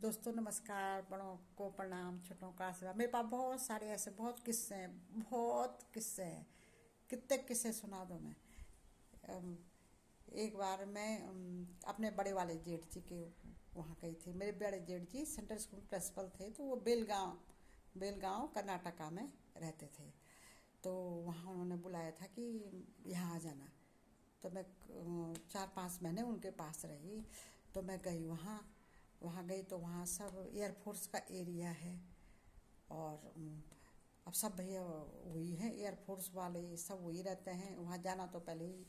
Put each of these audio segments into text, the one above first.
दोस्तों नमस्कार, बड़ों को प्रणाम, छोटों का आशीर्वाद। मेरे पास बहुत सारे ऐसे बहुत किस्से हैं, बहुत किस्से हैं। कितने किस्से सुना दूँ मैं। अम, एक बार मैं अपने बड़े वाले जेठ जी के वहाँ गई थी। मेरे बड़े जेठ जी सेंट्रल स्कूल प्रिंसिपल थे, तो वो बेलगांव कर्नाटका में रहते थे। तो वहाँ उन्होंने बुलाया था कि यहाँ आ जाना। तो मैं 4-5 महीने उनके पास रही। तो मैं गई वहाँ वहाँ गई तो वहाँ सब एयरफोर्स का एरिया है। और अब सब भैया वही हैं, एयरफोर्स वाले सब वही रहते हैं। वहाँ जाना तो पहले ही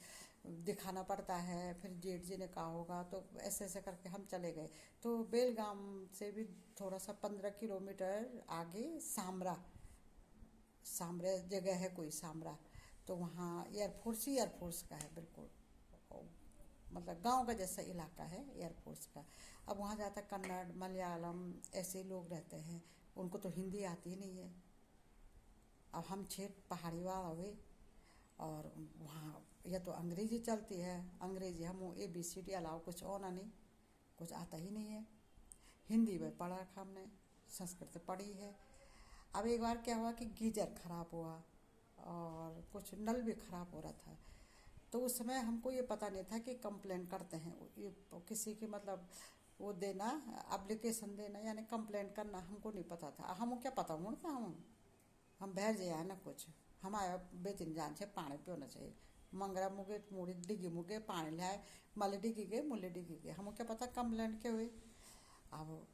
दिखाना पड़ता है। फिर जेठ जी ने कहा होगा, तो ऐसे ऐसे करके हम चले गए। तो बेलगाम से भी थोड़ा सा 15 किलोमीटर आगे सामरा सामरा जगह है, कोई सामरा। तो वहाँ एयरफोर्स का है बिल्कुल। मतलब गांव का जैसा इलाका है एयरफोर्स का। अब वहाँ ज़्यादा कन्नड़ मलयालम ऐसे लोग रहते हैं, उनको तो हिंदी आती ही नहीं है। अब हम ठेठ पहाड़ी वाला हुए, और वहाँ या तो अंग्रेज़ी चलती है। अंग्रेज़ी हम ABCD अलावा कुछ और नहीं, कुछ आता ही नहीं है। हिंदी में पढ़ा रखा हमने, संस्कृत पढ़ी है। अब एक बार क्या हुआ कि गीजर खराब हुआ और कुछ नल भी खराब हो रहा था। तो उस समय हमको ये पता नहीं था कि कंप्लेन करते हैं ये किसी की, मतलब वो देना, एप्लीकेशन देना यानी कंप्लेन करना, हमको नहीं पता था। हमको क्या पता हूँ ना, हम बहर जाए ना कुछ। हमारा बेतिन जान से पानी पीना चाहिए। मंगरा मुगे मुड़ी डिगी मुगे पानी लाए, मल डिगी गए मुले डिगी गए, हमको क्या पता कंप्लेंट के हुए। अब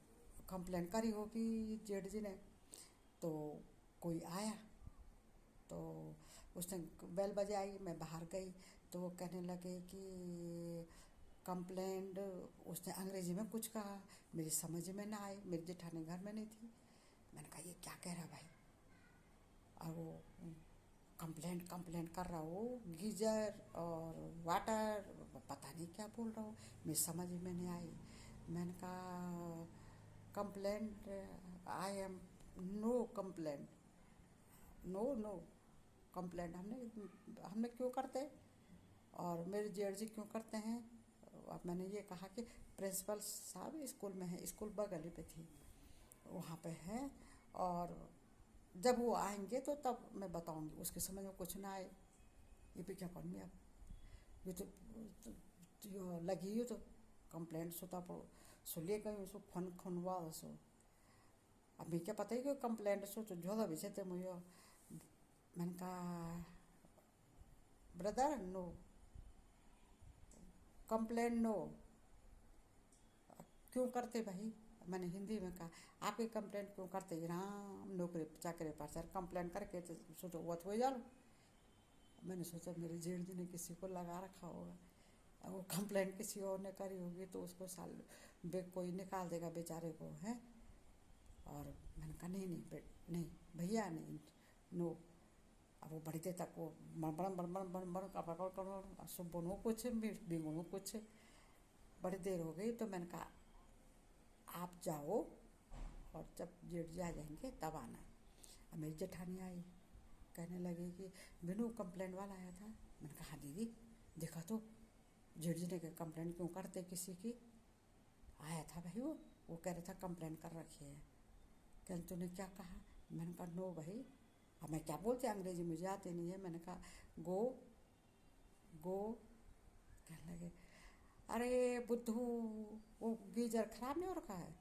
कंप्लेन करी होगी जेठ जी ने। तो कोई आया, तो उसने बेल बजाई, मैं बाहर गई। तो वो कहने लगे कि कंप्लेंट, उसने अंग्रेजी में कुछ कहा, मेरी समझ में ना आई, मेरी जेठानी घर में नहीं थी। मैंने कहा ये क्या कह रहा भाई। और वो कंप्लेंट कंप्लेंट कर रहा हो, गीजर और वाटर, पता नहीं क्या बोल रहा हो, मेरी समझ में नहीं आई। मैंने कहा complaint, I am no complaint, no no complaint हमने हमने क्यों करते, और मेरे जेठ जी क्यों करते हैं। अब मैंने ये कहा कि प्रिंसिपल साहब स्कूल में है, स्कूल बगल ही पे थी, वहाँ पे है। और जब वो आएंगे तो तब मैं बताऊंगी, उसके समझ में कुछ ना आए ये भी क्या करूँगी। अब ये तो यो लगी, ये तो कंप्लेंट सुता पड़ो सुलिए कहीं उसको फोन खुनवा सो। अभी क्या पता ही कि कंप्लेंट सो तो झोला भी से मुझे। मैंने कहा ब्रदर नो कंप्लेंट नो, क्यों करते भाई। मैंने हिंदी में कहा आपकी कंप्लेंट क्यों करते, राम नौकरी चाकरी पर सर कंप्लेंट करके तो सोचो वो हो जाओ। मैंने सोचा मेरे जेठ जी ने किसी को लगा रखा होगा, वो कंप्लेंट किसी और ने करी होगी, तो उसको साल कोई निकाल देगा बेचारे को है। और मैंने कहा नहीं नहीं नहीं भैया नहीं, नो। अब वो बड़ी देर तक वो बड़बड़ बड़बड़ बड़बड़ का सब बोनो कुछ बिगुनो कुछ, बड़ी देर हो गई। तो मैंने कहा आप जाओ, और जब जेठ जी आ जाएंगे तब आना। अब मेरी जेठानी आई, कहने लगी कि बिनू कंप्लेंट वाला आया था। मैंने कहा हाँ दीदी, देखा तो जेठ जी ने कंप्लेंट क्यों करते किसी की, आया था भाई वो कह रहा था कंप्लेंट कर रखी है। कल तूने क्या कहा। मैंने कहा नो भाई। अब मैं क्या बोलती, अंग्रेजी मुझे आती नहीं है। मैंने कहा गो गो। कहने लगे अरे बुद्धू, वो गीजर खराब नहीं हो रखा है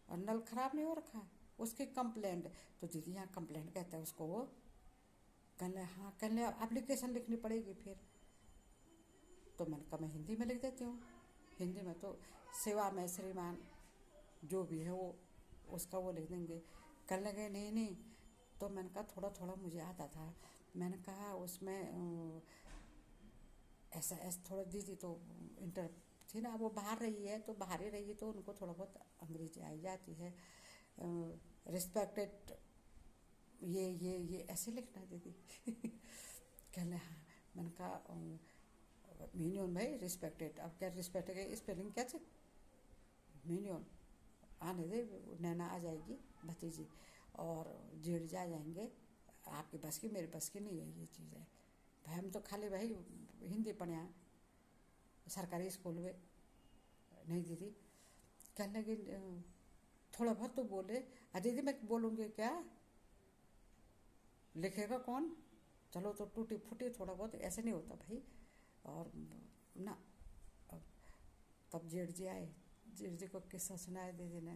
और नल खराब नहीं हो रखा है, उसकी कंप्लेंट। तो दीदी यहाँ कंप्लेंट कहता है उसको। वो कहने हाँ, कहने एप्लीकेशन लिखनी पड़ेगी फिर। तो मैंने कहा मैं हिंदी में लिख देती हूँ। हिंदी में तो सेवा में श्रीमान जो भी है वो उसका वो लिख देंगे। कहने लगे नहीं नहीं। तो मैंने कहा थोड़ा थोड़ा मुझे आता था। मैंने कहा उसमें ऐसा ऐसा थोड़ा दीदी तो इंटर थी ना, वो बाहर रही है तो बाहर ही रही है, तो उनको थोड़ा बहुत अंग्रेजी आई जाती है। रिस्पेक्टेड, ये ऐसे लिखना है दीदी। कहने हाँ। मैंने कहा मीनियन भाई रिस्पेक्टेड, अब क्या रिस्पेक्टेड स्पेलिंग क्या चाहिए, मीनियन आने दे, नैना आ जाएगी भतीजी और जेठ जा जाएंगे। आपके बस की मेरे बस की नहीं है ये चीज़ है भाई। हम तो खाली भाई हिंदी पढ़े हैं सरकारी स्कूल में। नहीं दीदी। कहने लगी थोड़ा बहुत तो बोले। दीदी मैं बोलूँगी क्या, लिखेगा कौन, चलो तो टूटी फूटी थोड़ा बहुत, ऐसे नहीं होता भाई। और ना, तब जेठ जी आए, जेठ जी को किस्सा सुनाया दीदी ने,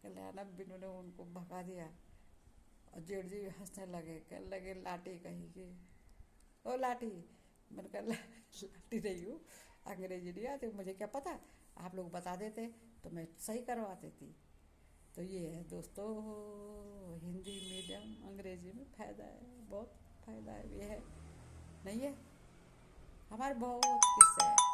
कहने ना बिनू ने उनको भगा दिया। और जेठ जी हंसने लगे, कहने लगे लाठी कहीं की, ओ लाठी। मैंने कहा लाठी नहीं हूँ, अंग्रेजी नहीं आती मुझे, क्या पता, आप लोग बता देते तो मैं सही करवा देती। तो ये है दोस्तों, हिंदी मीडियम अंग्रेजी में फ़ायदा है, बहुत फ़ायदा है, ये है नहीं है, हमारे बहुत किस्से हैं।